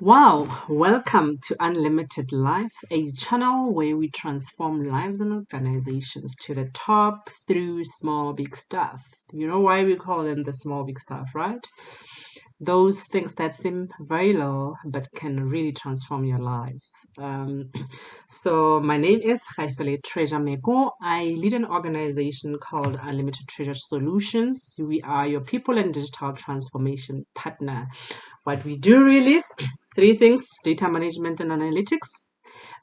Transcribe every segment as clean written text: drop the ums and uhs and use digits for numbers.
Wow, welcome to Unlimited Life, a channel where we transform lives and organizations to the top through small, big stuff. You know why we call them the small, big stuff, right? Those things that seem very low but can really transform your life. Um, my name is Gaefele Treasure Meko. I lead an organization called Unlimited Treasure Solutions. We are your people and digital transformation partner. What we do really, three things: data management and analytics,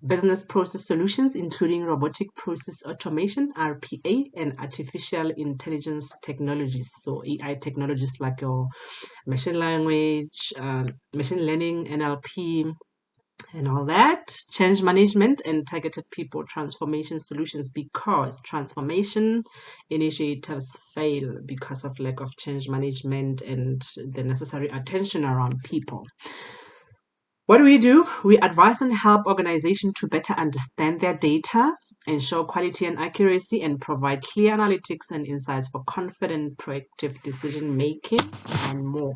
business process solutions, including robotic process automation, RPA, and artificial intelligence technologies. So AI technologies like your machine language, machine learning, NLP, and all that, change management and targeted people transformation solutions, because transformation initiatives fail because of lack of change management and the necessary attention around people. What do? We advise and help organizations to better understand their data, ensure quality and accuracy, and provide clear analytics and insights for confident, proactive decision making and more.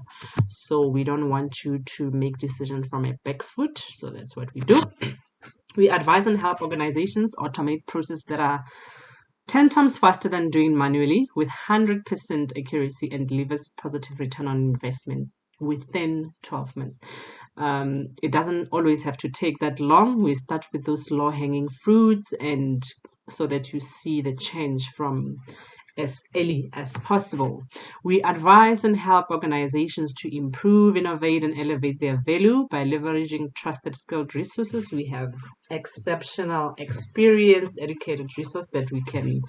So we don't want you to make decisions from a back foot. So that's what we do. We advise and help organizations automate processes that are 10 times faster than doing manually, with 100% accuracy, and delivers positive return on investment within 12 months. It doesn't always have to take that long. We start with those low-hanging fruits, and so that you see the change from as early as possible. We advise and help organizations to improve, innovate, and elevate their value by leveraging trusted, skilled resources. We have exceptional, experienced, educated resources that we can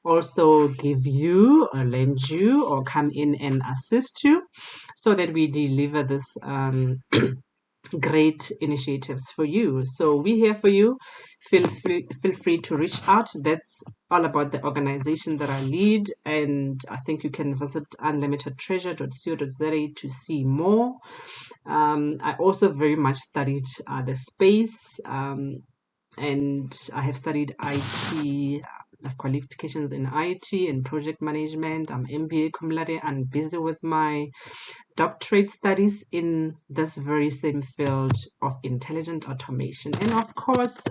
also give you or lend you or come in and assist you, so that we deliver this great initiatives for you. So we're here for you. Feel free to reach out. That's all about the organization that I lead, and I think you can visit unlimitedtreasure.co.za to see more. I also very much studied the space, and I have studied IT. I have qualifications in IT and project management. I'm MBA cum laude and busy with my doctorate studies in this very same field of intelligent automation. And of course,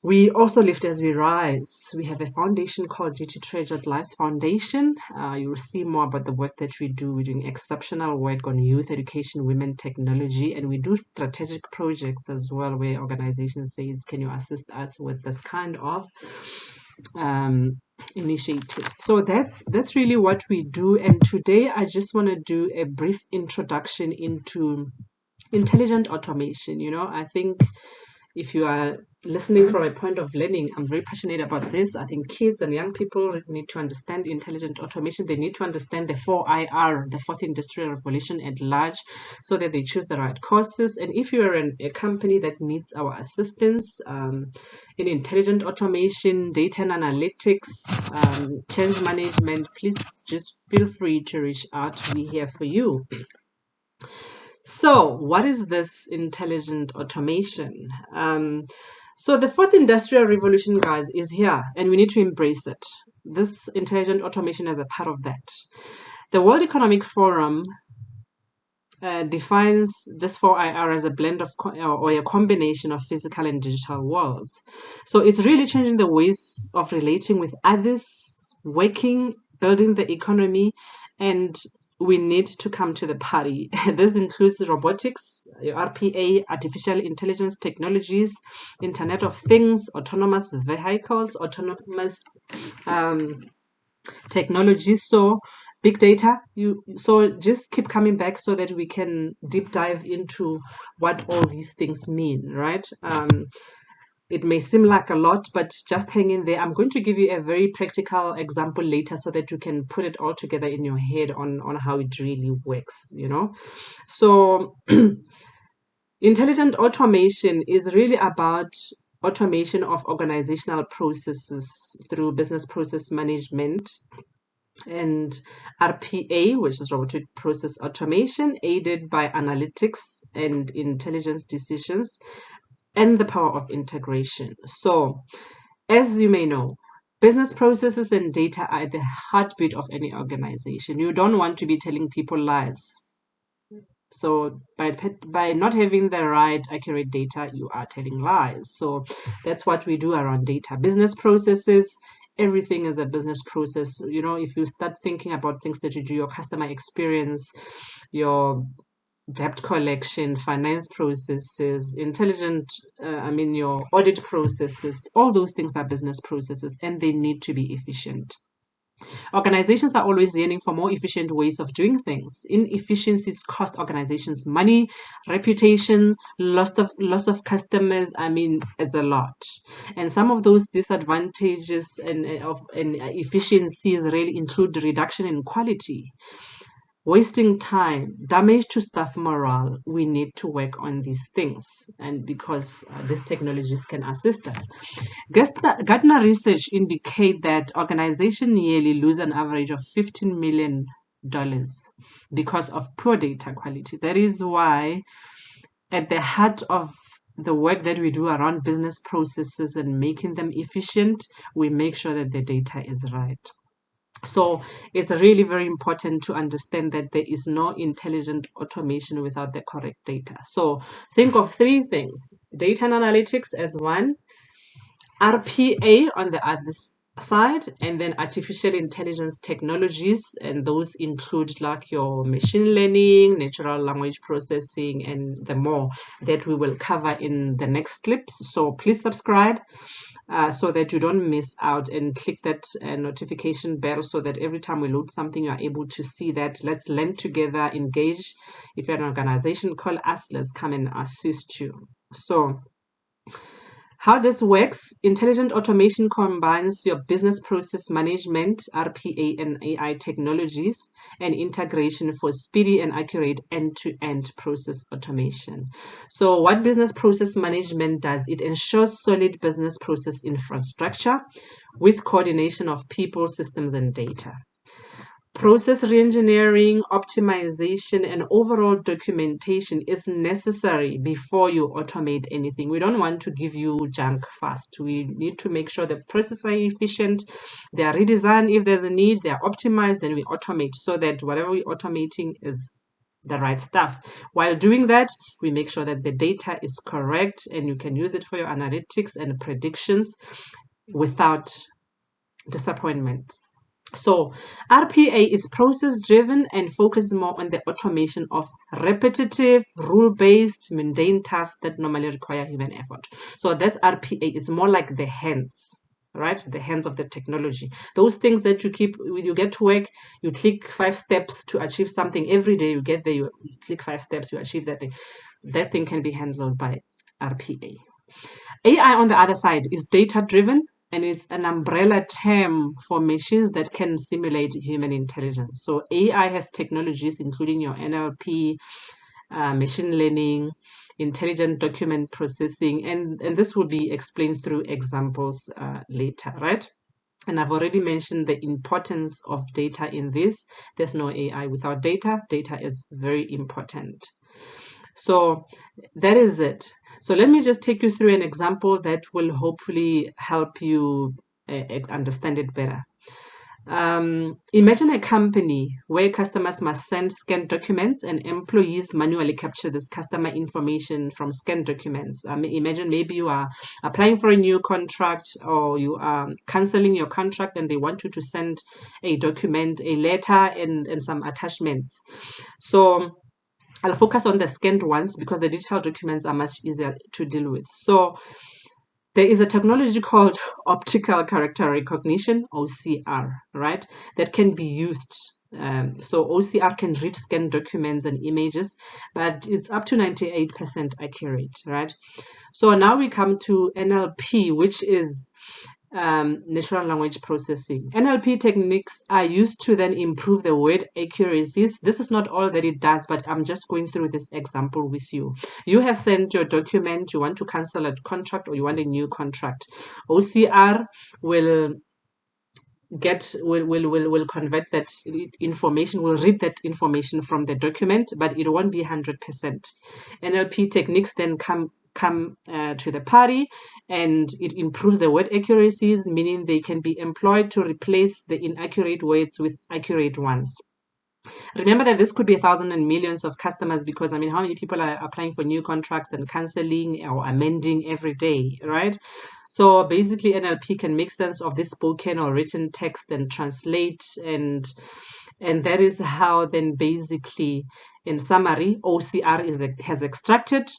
we also lift as we rise. We have a foundation called GT Treasured Lives Foundation. You will see more about the work that we do. We're doing exceptional work on youth education, women technology, and we do strategic projects as well, where organizations says, can you assist us with this kind of initiatives? So that's really what we do. And today I just want to do a brief introduction into intelligent automation. I think if you are listening from a point of learning, I'm very passionate about this. I think kids and young people need to understand intelligent automation. They need to understand the 4IR, the fourth industrial revolution at large, so that they choose the right courses. And if you are a company that needs our assistance in intelligent automation, data and analytics, change management, please just feel free to reach out. We're here for you. So what is this intelligent automation? So the fourth industrial revolution, guys, is here, and we need to embrace it. This intelligent automation is a part of that. The World Economic Forum defines this 4IR as a blend of or a combination of physical and digital worlds. So it's really changing the ways of relating with others, working, building the economy, and we need to come to the party. This includes robotics, RPA, artificial intelligence technologies, Internet of Things, autonomous vehicles, autonomous technologies. So big data. So just keep coming back so that we can deep dive into what all these things mean, right? It may seem like a lot, but just hang in there. I'm going to give you a very practical example later so that you can put it all together in your head on how it really works, So intelligent automation is really about automation of organizational processes through business process management, and RPA, which is robotic process automation, aided by analytics and intelligence decisions, and the power of integration. So, as you may know, business processes and data are at the heartbeat of any organization. You don't want to be telling people lies. So by not having the right accurate data, you are telling lies. So that's what we do around data. Business processes, everything is a business process. You know, if you start thinking about things that you do, your customer experience, your debt collection, finance processes, your audit processes, all those things are business processes and they need to be efficient. Organizations are always yearning for more efficient ways of doing things. Inefficiencies cost organizations money, reputation, loss of customers. I mean, it's a lot. And some of those disadvantages and efficiencies really include reduction in quality, wasting time, damage to staff morale. We need to work on these things, and because these technologies can assist us. Gartner research indicate that organizations yearly lose an average of $15 million because of poor data quality. That is why at the heart of the work that we do around business processes and making them efficient, we make sure that the data is right. So it's really very important to understand that there is no intelligent automation without the correct data. So think of three things: data and analytics as one, RPA on the other side, and then artificial intelligence technologies, and those include like your machine learning, natural language processing, and the more that we will cover in the next clips. So please subscribe so that you don't miss out, and click that notification bell so that every time we load something, you are able to see that. Let's learn together, engage. If you're an organization, call us. Let's come and assist you. So how this works: intelligent automation combines your business process management, RPA, and AI technologies, and integration for speedy and accurate end-to-end process automation. So what business process management does, it ensures solid business process infrastructure with coordination of people, systems, and data. Process reengineering, optimization, and overall documentation is necessary before you automate anything. We don't want to give you junk fast. We need to make sure the processes are efficient, they are redesigned if there's a need, they are optimized, then we automate so that whatever we're automating is the right stuff. While doing that, we make sure that the data is correct and you can use it for your analytics and predictions without disappointment. So RPA is process driven and focuses more on the automation of repetitive, rule-based, mundane tasks that normally require human effort. So that's RPA. It's more like the hands, right? The hands of the technology. Those things that you keep, when you get to work, you click 5 steps to achieve something. Every day you get there, you click 5 steps, you achieve that thing. That thing can be handled by RPA. AI, on the other side, is data driven and is an umbrella term for machines that can simulate human intelligence. So AI has technologies including your NLP, machine learning, intelligent document processing, and this will be explained through examples later, right? And I've already mentioned the importance of data in this. There's no AI without data. Data is very important. So that is it. So let me just take you through an example that will hopefully help you understand it better. Imagine a company where customers must send scanned documents and employees manually capture this customer information from scanned documents. Imagine maybe you are applying for a new contract or you are canceling your contract and they want you to send a document, a letter, and some attachments. So I'll focus on the scanned ones because the digital documents are much easier to deal with. So there is a technology called optical character recognition, OCR, right? That can be used. So OCR can read scanned documents and images, but it's up to 98% accurate, right? So now we come to NLP, which is natural language processing. NLP techniques are used to then improve the word accuracies. This is not all that it does, but I'm just going through this example with you. You have sent your document, you want to cancel a contract or you want a new contract. OCR will convert that information, will read that information from the document, but it won't be 100%. NLP techniques then come to the party, and it improves the word accuracies, meaning they can be employed to replace the inaccurate words with accurate ones. Remember that this could be 1,000 and millions of customers, because I mean, how many people are applying for new contracts and canceling or amending every day, right? So basically, NLP can make sense of this spoken or written text and translate, and that is how then basically, in summary, OCR has extracted,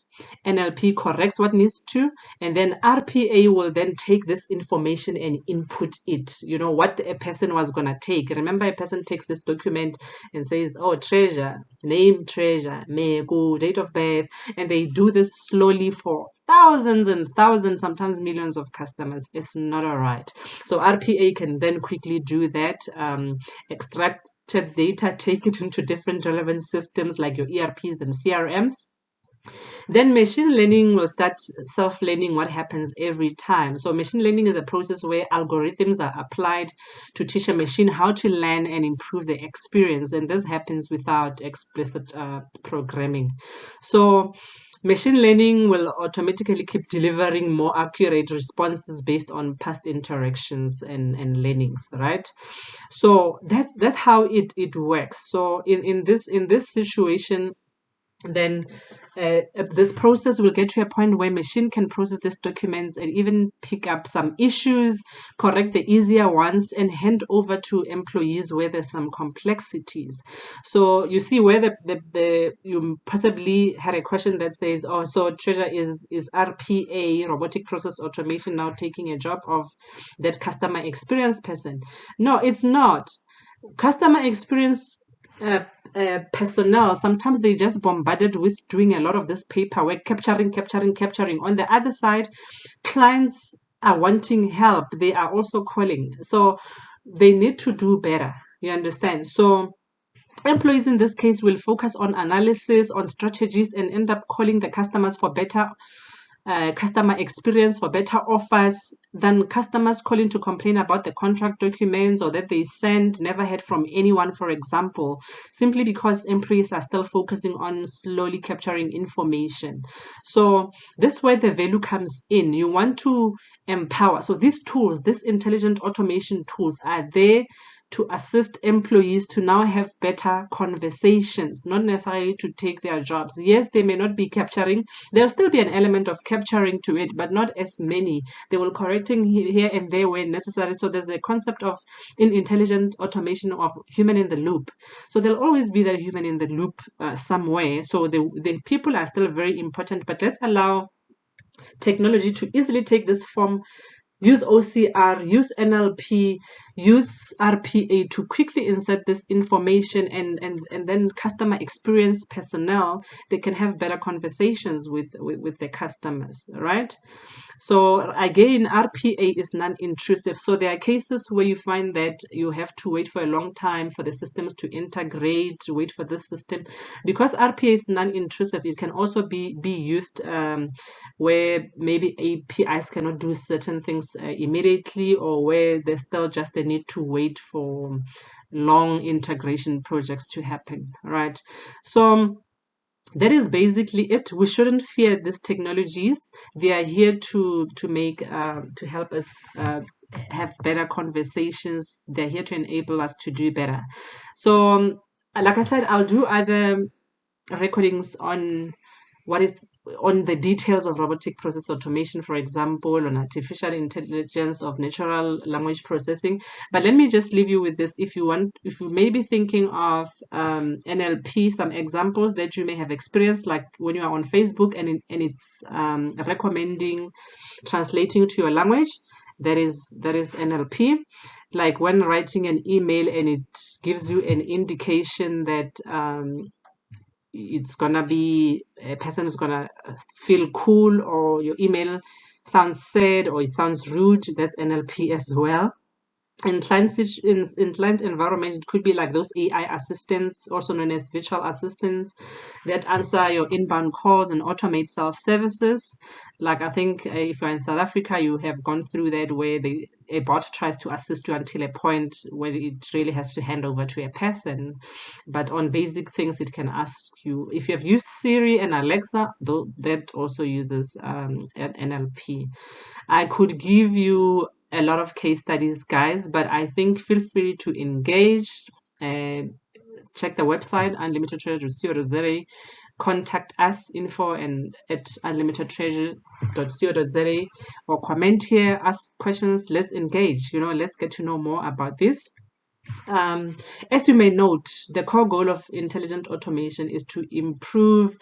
NLP corrects what needs to, and then RPA will then take this information and input it. You know what a person was gonna take. Remember, a person takes this document and says, "Oh, treasure, name treasure, Meko, date of birth," and they do this slowly for thousands and thousands, sometimes millions of customers. It's not all right. So RPA can then quickly do that, extract data, take it into different relevant systems like your ERPs and CRMs. Then machine learning will start self-learning what happens every time. So machine learning is a process where algorithms are applied to teach a machine how to learn and improve the experience. And this happens without explicit programming. So machine learning will automatically keep delivering more accurate responses based on past interactions and learnings, right? So that's how it works. So in this situation, then this process will get to a point where machine can process these documents and even pick up some issues, correct the easier ones, and hand over to employees where there's some complexities. So you see where the you possibly had a question that says, "Oh, so treasure is RPA, robotic process automation, now taking a job of that customer experience person?" No, it's not. Customer experience personnel, sometimes they just bombarded with doing a lot of this paperwork, capturing. On the other side, clients are wanting help. They are also calling. So they need to do better. You understand? So employees in this case will focus on analysis, on strategies, and end up calling the customers for better customer experience, for better offers, than customers calling to complain about the contract documents or that they sent, never heard from anyone, for example, simply because employees are still focusing on slowly capturing information. So this is where the value comes in. You want to empower. So these tools, these intelligent automation tools, are there to assist employees to now have better conversations, not necessarily to take their jobs. Yes, they may not be capturing. There'll still be an element of capturing to it, but not as many. They will correcting here and there where necessary. So there's a concept of in intelligent automation of human in the loop. So there'll always be that human in the loop somewhere. So the people are still very important, but let's allow technology to easily take this form, use OCR, use NLP, use RPA to quickly insert this information, and then customer experience personnel, they can have better conversations with the customers, right? So again, RPA is non-intrusive. So there are cases where you find that you have to wait for a long time for the systems to integrate, wait for this system. Because RPA is non-intrusive, it can also be used where maybe APIs cannot do certain things immediately, or where there's still just a need to wait for long integration projects to happen, right? So that is basically it. We shouldn't fear these technologies. They are here to make to help us have better conversations. They're here to enable us to do better. So like I said, I'll do other recordings on what is on the details of robotic process automation, for example, on artificial intelligence, of natural language processing. But let me just leave you with this. If you want, if you may be thinking of NLP, some examples that you may have experienced, like when you are on Facebook and it's recommending translating to your language, that is NLP. Like when writing an email and it gives you an indication that it's gonna be a person is gonna feel cool, or your email sounds sad or it sounds rude, that's NLP as well. In in client environment, it could be like those AI assistants, also known as virtual assistants, that answer your inbound calls and automate self-services. Like I think if you're in South Africa, you have gone through that where a bot tries to assist you until a point where it really has to hand over to a person. But on basic things, it can ask you. If you have used Siri and Alexa, though, that also uses an NLP. I could give you a lot of case studies, guys, but I think feel free to engage. Uh, check the website unlimitedtreasure.co.za, contact us at unlimitedtreasure.co.za, or comment here, ask questions. Let's engage. Let's get to know more about this. As you may note, the core goal of intelligent automation is to improve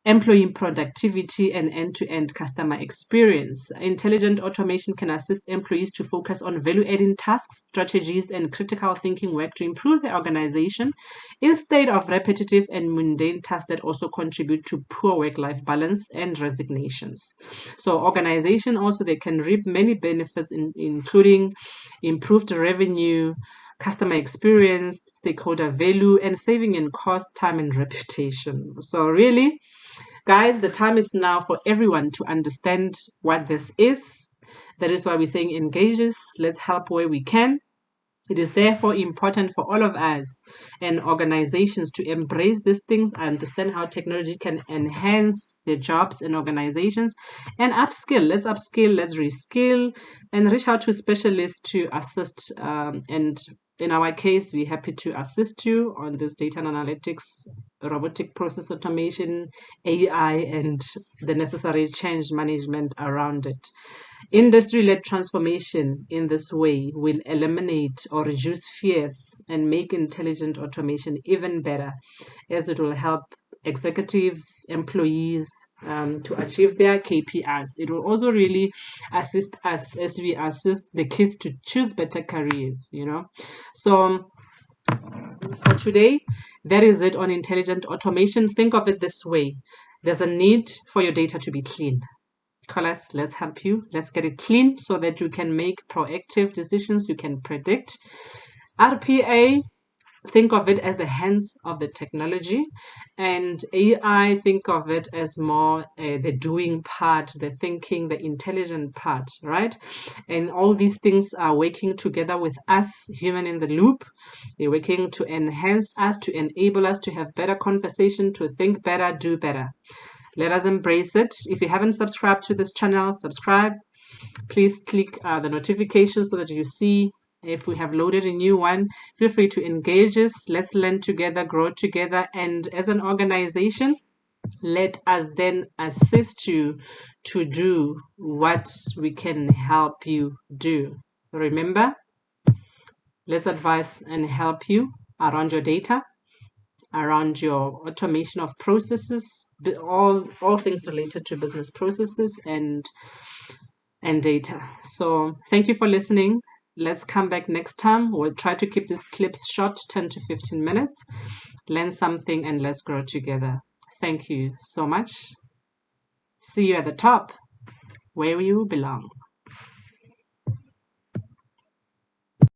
employee productivity and end-to-end customer experience. Intelligent automation can assist employees to focus on value-adding tasks, strategies, and critical thinking work to improve their organization instead of repetitive and mundane tasks that also contribute to poor work-life balance and resignations. So organization also, they can reap many benefits, including improved revenue, customer experience, stakeholder value, and saving in cost, time, and reputation. So really, guys, the time is now for everyone to understand what this is. That is why we're saying engages. Let's help where we can. It is therefore important for all of us and organizations to embrace these things, understand how technology can enhance their jobs and organizations, and upskill. Let's upskill, let's reskill, and reach out to specialists to assist. And in our case, we're happy to assist you on this data and analytics, robotic process automation, AI, and the necessary change management around it. Industry-led transformation in this way will eliminate or reduce fears and make intelligent automation even better, as it will help executives, employees to achieve their KPIs. It will also really assist us as we assist the kids to choose better careers, So for today, that is it on intelligent automation. Think of it this way. There's a need for your data to be clean. Call us, let's help you. Let's get it clean so that you can make proactive decisions, you can predict. RPA, think of it as the hands of the technology, and AI, think of it as more the doing part, the thinking, the intelligent part, right? And all these things are working together with us, human in the loop. They're working to enhance us, to enable us to have better conversation, to think better, do better. Let us embrace it. If you haven't subscribed to this channel, subscribe. Please click the notification so that you see if we have loaded a new one. Feel free to engage us. Let's learn together, grow together. And as an organization, let us then assist you to do what we can help you do. Remember, let's advise and help you around your data, around your automation of processes, all things related to business processes and data. So thank you for listening. Let's come back next time. We'll try to keep these clips short, 10 to 15 minutes. Learn something and let's grow together. Thank you so much. See you at the top, where you belong.